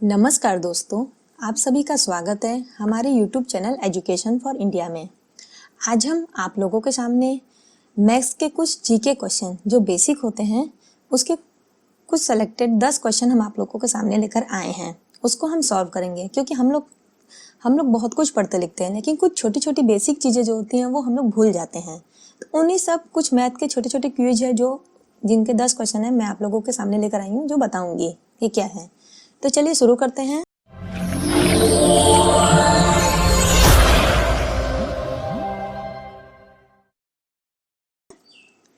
नमस्कार दोस्तों, आप सभी का स्वागत है हमारे YouTube channel education for India में। आज हम आप लोगों के सामने मैथ्स के कुछ जीके क्वेश्चन जो बेसिक होते हैं उसके कुछ सेलेक्टेड 10 क्वेश्चन हम आप लोगों के सामने लेकर आए हैं। उसको हम सॉल्व करेंगे क्योंकि हम लोग बहुत कुछ पढ़ते लिखते हैं, लेकिन कुछ छोटी छोटी बेसिक चीज़ें जो होती हैं वो हम लोग भूल जाते हैं। तो उन्हीं सब कुछ मैथ के छोटे छोटे क्विज है जो जिनके 10 क्वेश्चन है मैं आप लोगों के सामने लेकर आई हूँ, जो बताऊंगी ये क्या है। तो चलिए शुरू करते हैं।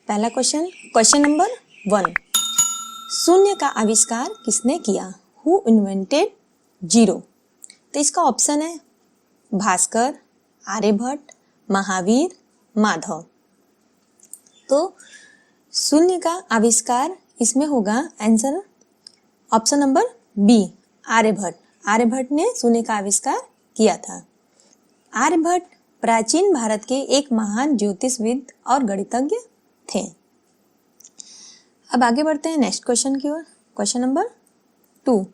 पहला क्वेश्चन नंबर 1। शून्य का आविष्कार किसने किया? Who invented zero? तो इसका ऑप्शन है भास्कर, आर्यभट्ट, महावीर, माधव। तो शून्य का आविष्कार इसमें होगा answer option number B, Aryabhata. Aryabhata ने शून्य का आविष्कार किया था। आर्यभट्ट प्राचीन भारत के एक महान ज्योतिषविद और गणितज्ञ थे। अब आगे बढ़ते हैं नेक्स्ट क्वेश्चन की ओर। Question number 2।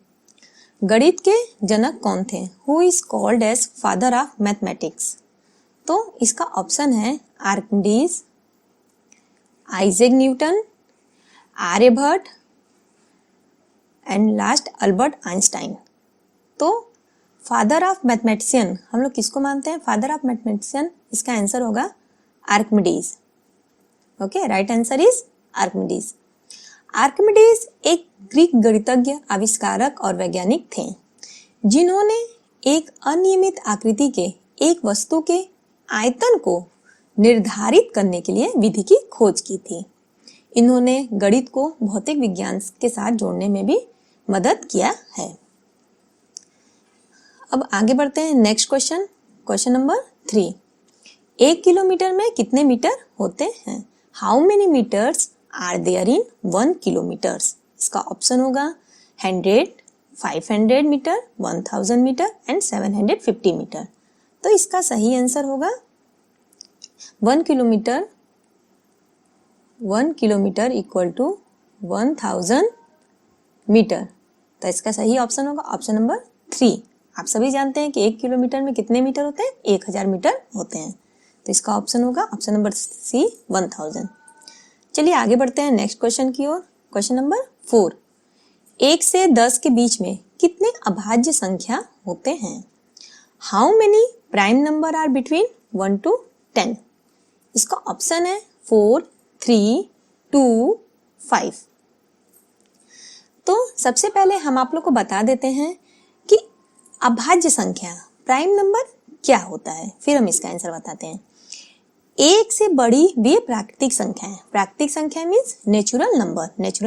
गणित के जनक कौन थे? Who is called as father of mathematics? तो इसका ऑप्शन है Archimedes, Isaac Newton, Aryabhata and last Albert Einstein. तो फादर ऑफ मैथमेटिशियन हम लोग किसको मानते हैं? फादर ऑफ मैथमेटिशियन इसका आंसर होगा Archimedes. Okay, right answer is Archimedes. Archimedes एक ग्रीक गणितज्ञ, आविष्कारक और वैज्ञानिक थे जिन्होंने एक अनियमित आकृति के एक वस्तु के आयतन को निर्धारित करने के लिए विधि की खोज की थी। इन्होंने गणित को भौतिक विज्ञान के साथ जोड़ने में भी मदद किया है। अब आगे बढ़ते हैं नेक्स्ट क्वेश्चन नंबर 3। 1 किलोमीटर में कितने मीटर होते हैं? How many metres are there in 1 kilometres? इसका ऑप्शन होगा 100, 500 मीटर, 1000 मीटर एंड 750 मीटर। तो इसका सही आंसर होगा 1 किलोमीटर इक्वल टू 1000 मीटर। तो इसका सही ऑप्शन होगा ऑप्शन नंबर 3। आप सभी जानते हैं कि 1 किलोमीटर में कितने मीटर होते हैं? 1000 मीटर होते हैं। तो इसका ऑप्शन होगा ऑप्शन नंबर सी 1000। चलिए आगे बढ़ते हैं नेक्स्ट क्वेश्चन की ओर। Question number 4। 1 से 10 के बीच में कितने अभाज्य संख्या होते हैं? How many prime number are between 1 to 10? इसका ऑप्शन है 4, 3, 2, 5। तो सबसे पहले हम आप लोग को बता देते हैं कि अभाज्य संख्या प्राइम नंबर क्या होता है, फिर हम इसका आंसर बताते हैं। 1 से बड़ी वे प्राकृतिक संख्या है। प्राकृतिक संख्या मीन्स नेचुरल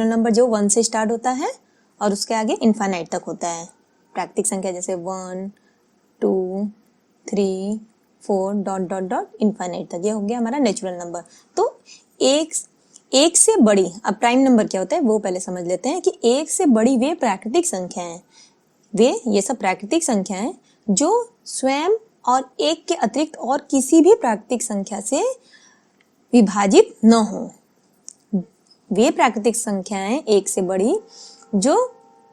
नंबर जो 1 से स्टार्ट होता है और उसके आगे इनफाइनाइट तक होता है। प्राकृतिक संख्या जैसे 1, 2, 3, 4 डॉट डॉट डॉट इनफाइनाइट तक, ये हो गया हमारा नेचुरल नंबर। तो एक से बड़ी, अब प्राइम नंबर क्या होता है वो पहले समझ लेते हैं कि 1 से बड़ी वे प्राकृतिक संख्याएं, ये सब प्राकृतिक संख्याएं जो स्वयं और 1 के अतिरिक्त और किसी भी प्राकृतिक संख्या से विभाजित न हो। वे प्राकृतिक संख्याएं 1 से बड़ी जो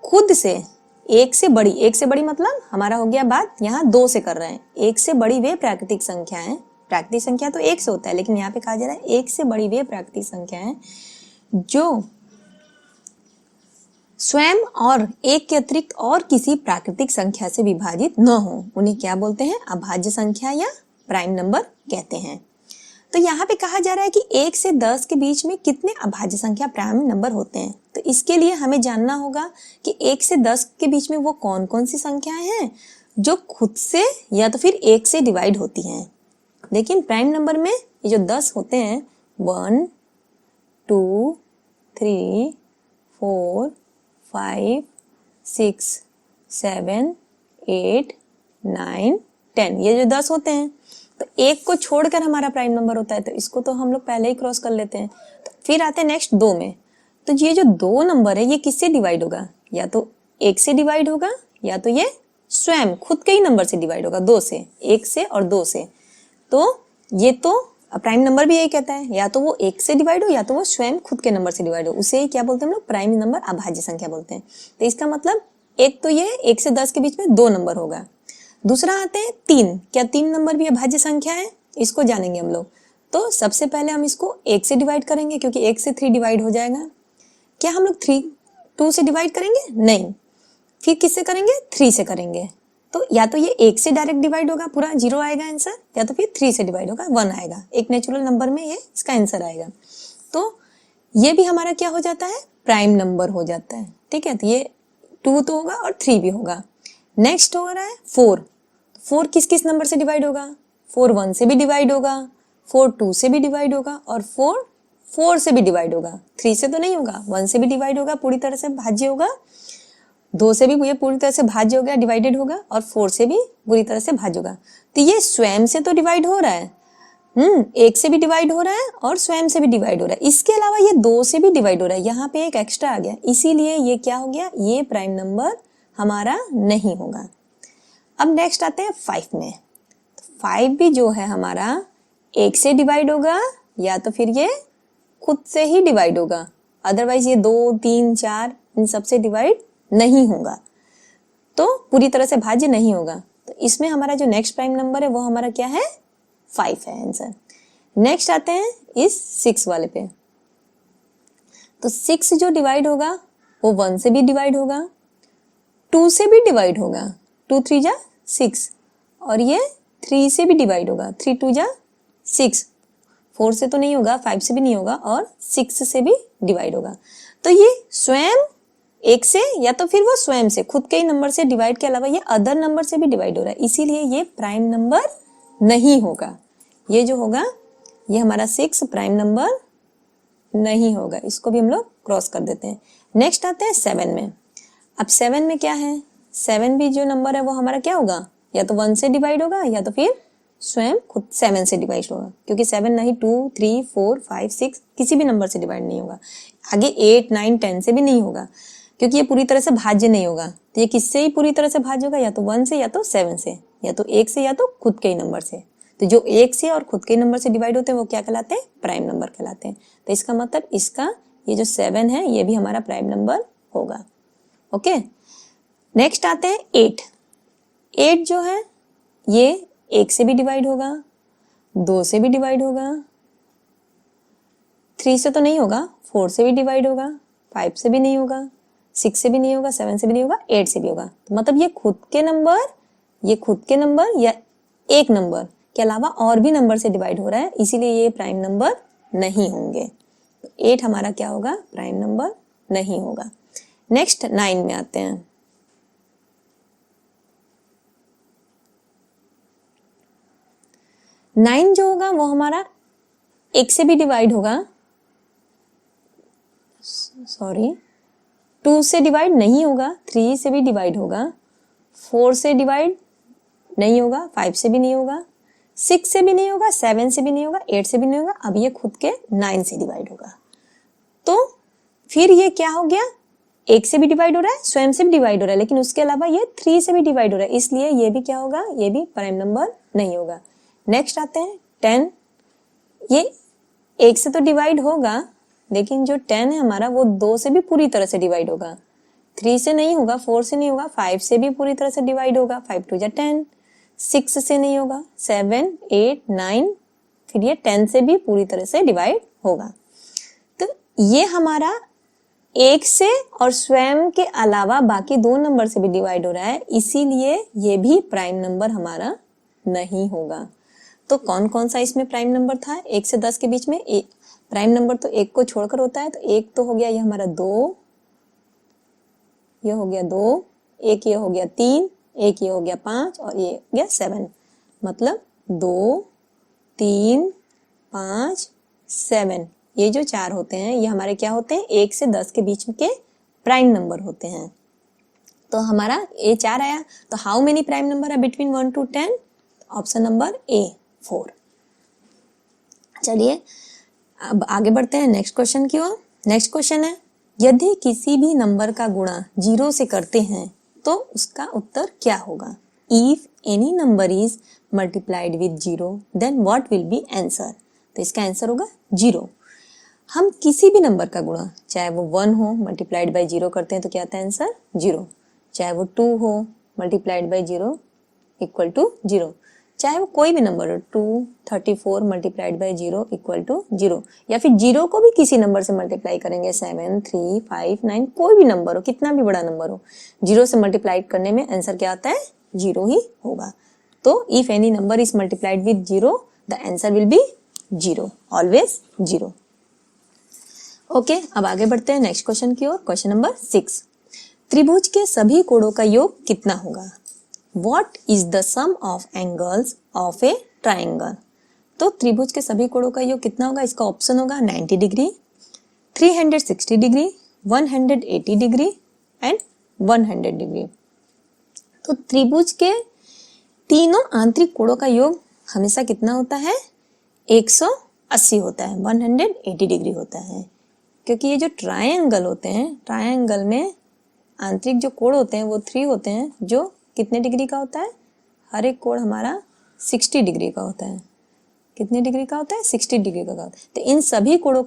खुद से 1 से बड़ी मतलब हमारा हो गया बात यहाँ 2 से कर रहे हैं। 1 से बड़ी वे प्राकृतिक संख्याएं, प्राकृतिक संख्या तो 1 से होता है लेकिन यहाँ पे कहा जा रहा है 1 से बड़ी वे प्राकृतिक संख्याएं जो स्वयं और 1 के अतिरिक्त और किसी प्राकृतिक संख्या से विभाजित न हो, उन्हें क्या बोलते हैं? अभाज्य संख्या या प्राइम नंबर कहते हैं। तो यहाँ पे कहा जा रहा है कि 1 से 10 के बीच में कितने अभाज्य संख्या प्राइम नंबर होते हैं। तो इसके लिए हमें जानना होगा कि 1 से 10 के बीच में वो कौन कौन सी संख्याएं हैं जो खुद से या तो फिर 1 से डिवाइड होती हैं। लेकिन प्राइम नंबर में ये जो 10 होते हैं 1, 2, 3, 4, 5, 6, 7, 8, 9, 10, ये जो 10 होते हैं तो 1 को छोड़कर हमारा प्राइम नंबर होता है, तो इसको तो हम लोग पहले ही क्रॉस कर लेते हैं। तो फिर आते हैं नेक्स्ट 2 में। तो ये जो 2 नंबर है ये किससे डिवाइड होगा? या तो 1 से डिवाइड होगा या तो ये स्वयं खुद के ही नंबर से डिवाइड होगा, 2 से, 1 से और 2 से। तो ये तो प्राइम नंबर भी यही कहता है, या तो वो 1 से डिवाइड हो या तो वो स्वयं खुद के नंबर से डिवाइड हो, उसे क्या बोलते हैं हम लोग? प्राइम नंबर, अभाज्य संख्या बोलते हैं। तो इसका मतलब एक तो ये 1 से 10 के बीच में 2 नंबर होगा। दूसरा आते हैं 3, क्या 3 नंबर भी अभाज्य संख्या है? इसको जानेंगे हम लोग। तो सबसे पहले हम इसको 1 से डिवाइड करेंगे, क्योंकि 1 से 3 डिवाइड हो जाएगा। क्या हम लोग 2 से डिवाइड करेंगे? नहीं। फिर किससे करेंगे? 3 से करेंगे। तो या तो ये 1 से डायरेक्ट डिवाइड होगा, पूरा 0 आएगा आंसर, या तो फिर 3 से डिवाइड होगा, 1 आएगा। एक नेचुरल नंबर में ये इसका आंसर आएगा। तो ये भी हमारा क्या हो जाता है? प्राइम नंबर हो जाता है। ठीक है, तो ये 2 तो होगा और 3 भी होगा। नेक्स्ट हो रहा है 4। 4 किस किस नंबर से डिवाइड होगा? 4 1 से भी डिवाइड होगा, 4 2 से भी डिवाइड होगा, और 4 4 से भी डिवाइड होगा। 3 से तो नहीं होगा, 1 से भी डिवाइड होगा, पूरी तरह से भाज्य होगा। 2 से भी ये पूरी तरह से भाज्य हो गया, डिवाइडेड होगा, और 4 से भी पूरी तरह से भाज्य होगा। तो ये स्वयं से तो डिवाइड हो रहा है, 1 से भी डिवाइड हो रहा है और स्वयं से भी डिवाइड हो रहा है। इसके अलावा ये 2 से भी डिवाइड हो रहा है, यहाँ पे एक एक्स्ट्रा आ गया, इसीलिए ये क्या हो गया? ये प्राइम नंबर हमारा नहीं होगा। अब नेक्स्ट आते हैं 5 में। 5 भी जो है हमारा 1 से डिवाइड होगा, या तो फिर ये खुद से ही डिवाइड होगा, अदरवाइज ये 2 3 4 इन सब से डिवाइड नहीं होगा, तो पूरी तरह से भाज्य नहीं होगा। तो इसमें हमारा जो नेक्स्ट प्राइम नंबर है वो हमारा क्या है? 5 है आंसर। नेक्स्ट आते हैं इस 6 वाले पे। तो 6 जो डिवाइड होगा वो 1 से भी डिवाइड होगा, 2 से भी डिवाइड होगा, 2 3 जा 6, और ये 3 से भी डिवाइड होगा, 3 2 जा 6, 4 से तो नहीं होगा, 5 से भी नहीं होगा, और 6 से भी डिवाइड होगा। तो ये स्वयं 1 से, या तो फिर वो स्वयं से खुद के ही नंबर से डिवाइड के अलावा ये अदर नंबर से भी डिवाइड हो रहा है, इसीलिए ये प्राइम नंबर नहीं होगा। ये जो होगा ये हमारा 6 प्राइम नंबर नहीं होगा, इसको भी हम लोग क्रॉस कर देते हैं। नेक्स्ट आते हैं 7 में। अब 7 में क्या है? 7 भी जो नंबर है वो हमारा क्या होगा? या तो 1 से डिवाइड होगा, या तो फिर स्वयं खुद 7 से डिवाइड होगा, क्योंकि 7 नहीं 2 3 4 5 6 किसी भी नंबर से डिवाइड नहीं होगा। आगे 8 9 10 से भी नहीं होगा, क्योंकि ये पूरी तरह से भाज्य नहीं होगा। तो ये किससे ही पूरी तरह से भाज्य होगा? या तो 1 से, या तो 7 से, या तो 1 से, या तो खुद के ही नंबर से। तो जो 1 से और खुद के नंबर से डिवाइड होते हैं वो क्या कहलाते हैं? प्राइम नंबर कहलाते हैं। तो इसका मतलब इसका ये जो 7 है ये भी हमारा प्राइम नंबर होगा। ओके, नेक्स्ट आते हैं 8। 8 जो है ये 1 से भी डिवाइड होगा, 2 से भी डिवाइड होगा, 3 से तो नहीं होगा, 4 से भी डिवाइड होगा, 5 से भी नहीं होगा, 6 से भी नहीं होगा, 7 से भी नहीं होगा, 8 से भी होगा। तो मतलब ये खुद के नंबर या एक नंबर के अलावा और भी नंबर से डिवाइड हो रहा है, इसीलिए ये प्राइम नंबर नहीं होंगे। तो 8 हमारा क्या होगा? प्राइम नंबर नहीं होगा। नेक्स्ट 9 में आते हैं। 9 जो होगा वो हमारा 1 से भी डिवाइड होगा, 2 से डिवाइड नहीं होगा, 3 से भी डिवाइड होगा, 4 से डिवाइड नहीं होगा, 5 से भी नहीं होगा, 6 से भी नहीं होगा, 7 से भी नहीं होगा, 8 से भी नहीं होगा। अब ये खुद के 9 से डिवाइड होगा। तो फिर ये क्या हो गया? 1 से भी डिवाइड हो रहा है, स्वयं से भी डिवाइड हो रहा है, लेकिन उसके अलावा ये 3 से भी डिवाइड हो रहा है, इसलिए ये भी क्या होगा? ये भी प्राइम नंबर नहीं होगा। नेक्स्ट आते हैं 10। ये 1 से तो डिवाइड होगा, लेकिन जो 10 है हमारा वो 2 से भी पूरी तरह से डिवाइड होगा, 3 से नहीं होगा, 4 से नहीं होगा, 5 से भी पूरी तरह से डिवाइड होगा, 5 2 जा 10, 6 से नहीं होगा, 7 8 9, फिर ये 10 से भी पूरी तरह से डिवाइड होगा। तो ये हमारा 1 से और स्वयं के अलावा बाकी 2 नंबर से भी डिवाइड हो रहा है, इसीलिए ये भी प्राइम नंबर हमारा नहीं होगा। तो कौन कौन सा इसमें प्राइम नंबर था? 1 से 10 के बीच में प्राइम नंबर तो 1 को छोड़कर होता है, तो 1 तो हो गया ये हमारा 2, ये हो गया 2, एक ये हो गया 3, एक ये हो गया 5, और ये हो गया 7। मतलब 2 3 5 7, ये जो 4 होते हैं ये हमारे क्या होते हैं? 1 से 10 के बीच के प्राइम नंबर होते हैं। तो हमारा ये 4 आया। तो हाउ मेनी प्राइम नंबर है between 1 to 10? Option number A 4। चलिए अब आगे बढ़ते हैं नेक्स्ट क्वेश्चन की ओर। नेक्स्ट क्वेश्चन है, यदि किसी भी नंबर का गुणा 0 से करते हैं तो उसका उत्तर क्या होगा? If any number is multiplied with 0 then what will be answer? तो इसका आंसर होगा 0। हम किसी भी नंबर का गुणा, चाहे वो 1 हो, मल्टीप्लाइड बाय 0 करते हैं तो क्या आता है आंसर? 0। चाहे वो 2 हो मल्टीप्लाइड बाई 0 इक्वल टू 0, चाहे वो कोई भी नंबर हो 2, 34 मल्टीप्लाइड बाई 0 इक्वल टू 0, या फिर 0 को भी किसी नंबर से मल्टीप्लाई करेंगे 7, 3, 5, 9 कोई भी नंबर हो, कितना भी बड़ा नंबर हो, 0 से मल्टीप्लाई करने में आंसर क्या आता है 0 ही होगा। तो if any number is multiplied with 0 the answer will be 0, always 0। Okay, अब आगे बढ़ते हैं नेक्स्ट क्वेश्चन की ओर। क्वेश्चन नंबर 6, त्रिभुज के सभी कोणों का योग कितना होगा? What is the sum of angles of a triangle? तो त्रिभुज के सभी कोणों का योग कितना होगा? इसका ऑप्शन होगा 90 degree, 360 degree, 180 degree and 100 degree. तो त्रिभुज के तीनों आंतरिक कोणों का योग हमेशा कितना होता है? 180 होता है, 180 डिग्री होता है, क्योंकि ये जो ट्रायंगल होते हैं, ट्रायंगल में आंतरिक जो कोण होते हैं वो 3 होते हैं, जो कितने डिग्री का होता है? हर एक कोण हमारा 60 डिग्री का होता है। कितने डिग्री का होता है? 60 डिग्री का होता है। तो इन सभी कोणों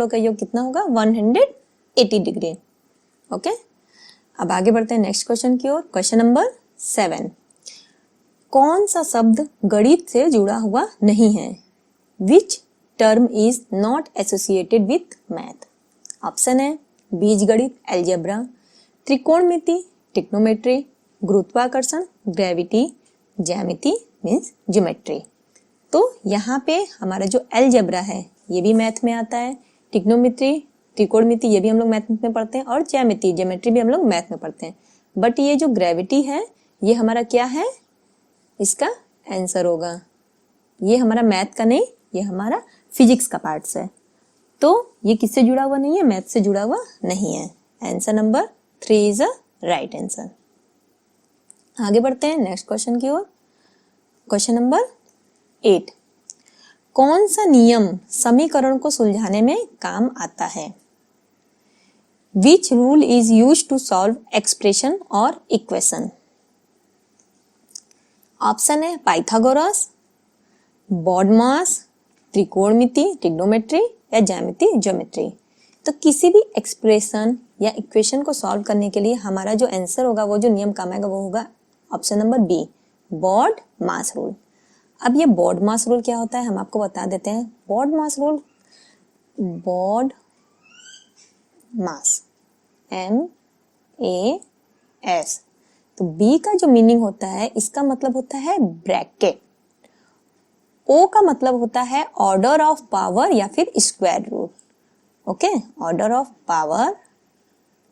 का योग कितना होगा? 180 डिग्री। ओके, अब आगे बढ़ते हैं नेक्स्ट क्वेश्चन की ओर। क्वेश्चन नंबर 7, कौन सा शब्द गणित से जुड़ा हुआ नहीं है? Which term is not associated with math? Option है बीजगणित एल्जेब्रा, त्रिकोणमिति ट्रिग्नोमेट्री, गुरुत्वाकर्षण ग्रेविटी, ज्यामिति मीन्स ज्योमेट्री। तो यहाँ पे हमारा जो एल्जेब्रा है ये भी मैथ में आता है, ट्रिग्नोमेट्री त्रिकोणमिति ये भी हम लोग मैथ में पढ़ते हैं, और ज्यामिति ज्योमेट्री भी हम लोग मैथ में पढ़ते हैं। बट ये जो ग्रेविटी है ये हमारा क्या है? इसका आंसर होगा, ये हमारा मैथ का नहीं, ये हमारा फिजिक्स का पार्ट है। तो ये किससे जुड़ा हुआ नहीं है? मैथ से जुड़ा हुआ नहीं है। Answer number 3 is a right answer. आगे बढ़ते हैं नेक्स्ट क्वेश्चन की ओर। क्वेश्चन नंबर 8, कौन सा नियम समीकरण को सुलझाने में काम आता है? Which rule is used to solve expression और इक्वेशन? ऑप्शन है पाइथागोरस, बॉडमास, त्रिकोणमिति ट्रिग्नोमेट्री या ज्यामिति ज्योमेट्री। तो किसी भी एक्सप्रेशन या इक्वेशन को सॉल्व करने के लिए हमारा जो आंसर होगा, वो जो नियम काम आएगा वो होगा ऑप्शन नंबर बी, बॉड मास रूल। अब ये बॉड मास रूल क्या होता है हम आपको बता देते हैं। बॉड मास रूल, बॉड मास MAS, तो B का जो मीनिंग होता है इसका मतलब होता है ब्रैकेट, O का मतलब होता है ऑर्डर ऑफ पावर या फिर square root. Okay, order of power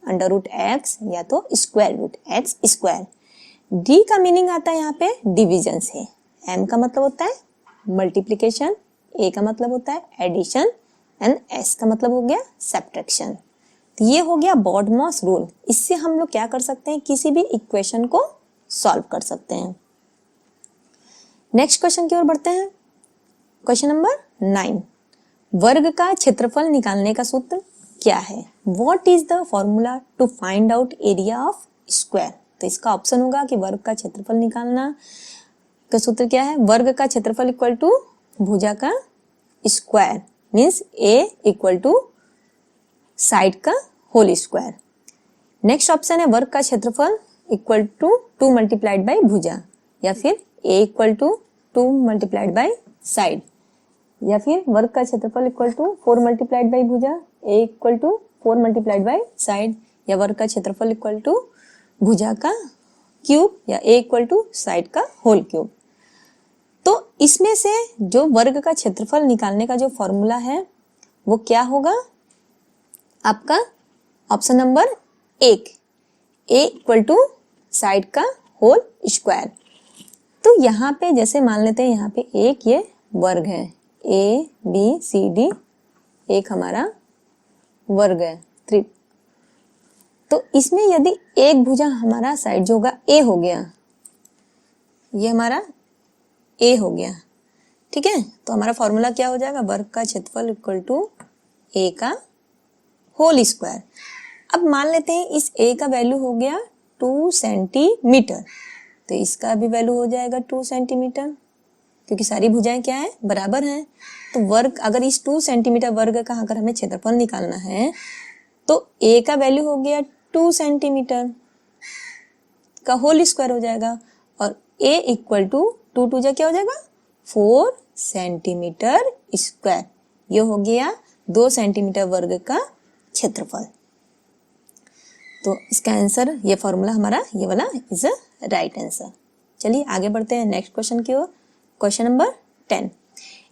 under root x या तो square root x square. D का मीनिंग आता है यहाँ पे डिवीजन से, M का मतलब होता है मल्टीप्लिकेशन, A का मतलब होता है एडिशन एंड S का मतलब हो गया सब्ट्रैक्शन। तो ये हो गया बॉड मास रूल। इससे हम लोग क्या कर सकते हैं? किसी भी इक्वेशन को सॉल्व कर सकते हैं। नेक्स्ट क्वेश्चन की ओर बढ़ते हैं। क्वेश्चन नंबर 9, वर्ग का क्षेत्रफल निकालने का सूत्र क्या है? What is the formula to find out area of square? तो इसका ऑप्शन होगा कि वर्ग का क्षेत्रफल निकालना का सूत्र क्या है? वर्ग का क्षेत्रफल इक्वल टू भुजा का square means A equal to side का होल स्क्वायर। नेक्स्ट ऑप्शन है वर्ग का क्षेत्रफल इक्वल टू 2 मल्टीप्लाइड बाई भुजा, या फिर A equal to 2 multiplied by side, या फिर वर्ग का क्षेत्रफल इक्वल टू 4 मल्टीप्लाइड बाई भुजा, A equal to 4 multiplied by side, या वर्ग का क्षेत्रफल इक्वल टू भुजा का क्यूब या A इक्वल टू साइड का होल क्यूब। तो इसमें से जो वर्ग का क्षेत्रफल निकालने का जो फॉर्मूला है वो क्या होगा आपका? Option number 1, A equal to side का होल स्क्वायर। तो यहाँ पे जैसे मान लेते हैं यहाँ पे एक ये वर्ग है, ABCD एक हमारा वर्ग है त्रिक। तो इसमें यदि एक भुजा हमारा साइड जो होगा A हो गया, ये हमारा A हो गया, ठीक है। तो हमारा फॉर्मूला क्या हो जाएगा? वर्ग का क्षेत्रफल इक्वल टू A का होल स्क्वायर। अब मान लेते हैं इस A का वैल्यू हो गया 2 सेंटीमीटर, तो इसका भी वैल्यू हो जाएगा 2 सेंटीमीटर, क्योंकि सारी भुजाएं क्या है? बराबर हैं। तो वर्ग अगर इस 2 सेंटीमीटर वर्ग का अगर हमें क्षेत्रफल निकालना है तो A का वैल्यू हो गया 2 सेंटीमीटर का होल स्क्वायर हो जाएगा, और a इक्वल टू 2 2 जा क्या हो जाएगा 4 सेंटीमीटर स्क्वायर। ये हो गया 2 सेंटीमीटर वर्ग का क्षेत्रफल। तो इसका आंसर, ये फॉर्मूला हमारा ये वाला इज अ राइट आंसर। चलिए आगे बढ़ते हैं नेक्स्ट क्वेश्चन की ओर। क्वेश्चन नंबर 10,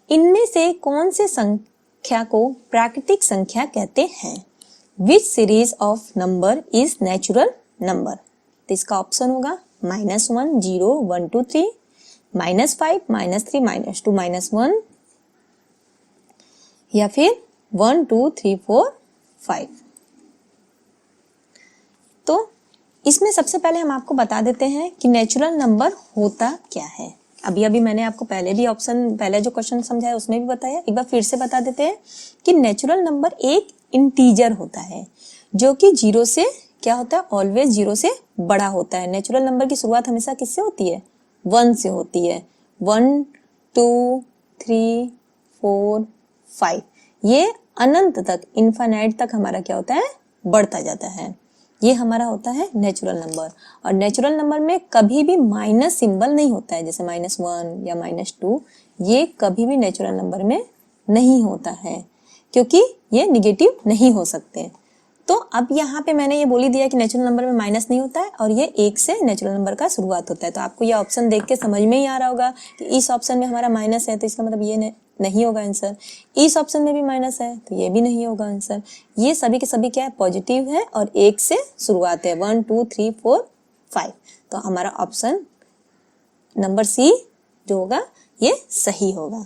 इनमें से कौन से संख्या को प्राकृतिक संख्या कहते हैं? Which series of number is natural number? तो इसका ऑप्शन होगा -1 0 1 2 3, -5 -3 -2 -1, या फिर 1 2 3 4 5। तो इसमें सबसे पहले हम आपको बता देते हैं कि नेचुरल नंबर होता क्या है। अभी अभी मैंने आपको पहले जो क्वेश्चन समझाया उसमें भी बताया, एक बार फिर से बता देते हैं कि नेचुरल नंबर एक इंटीजर होता है जो कि 0 से क्या होता है, ऑलवेज 0 से बड़ा होता है। नेचुरल नंबर की शुरुआत हमेशा किससे होती है? 1 से होती है। 1 2 3 4 5, ये अनंत तक, इनफाइनाइट तक हमारा क्या होता है, बढ़ता जाता है। ये हमारा होता है नेचुरल नंबर। और नेचुरल नंबर में कभी भी माइनस सिंबल नहीं होता है, जैसे -1 या -2, ये कभी भी नेचुरल नंबर में नहीं होता है क्योंकि ये निगेटिव नहीं हो सकते। तो अब यहाँ पे मैंने ये बोल ही दिया कि नेचुरल नंबर में माइनस नहीं होता है और ये 1 से नेचुरल नंबर का शुरुआत होता है। तो आपको ये ऑप्शन देख के समझ में ही आ रहा होगा कि इस ऑप्शन में हमारा माइनस है, तो इसका मतलब ये नहीं होगा आंसर। इस ऑप्शन में भी माइनस है तो ये भी नहीं होगा आंसर। ये सभी के सभी क्या है, पॉजिटिव है और 1 से शुरुआत है, 1 2 3 4 5। तो हमारा ऑप्शन नंबर सी जो होगा ये सही होगा।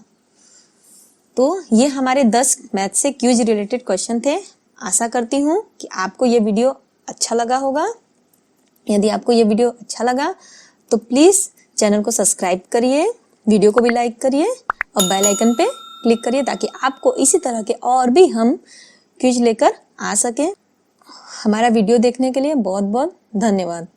तो ये हमारे 10 मैथ से क्यूज रिलेटेड क्वेश्चन थे। आशा करती हूँ कि आपको ये वीडियो अच्छा लगा होगा। यदि आपको ये वीडियो अच्छा लगा तो प्लीज़ चैनल को सब्सक्राइब करिए, वीडियो को भी लाइक करिए और बेल आइकन पे क्लिक करिए ताकि आपको इसी तरह के और भी हम क्विज लेकर आ सकें। हमारा वीडियो देखने के लिए बहुत बहुत धन्यवाद।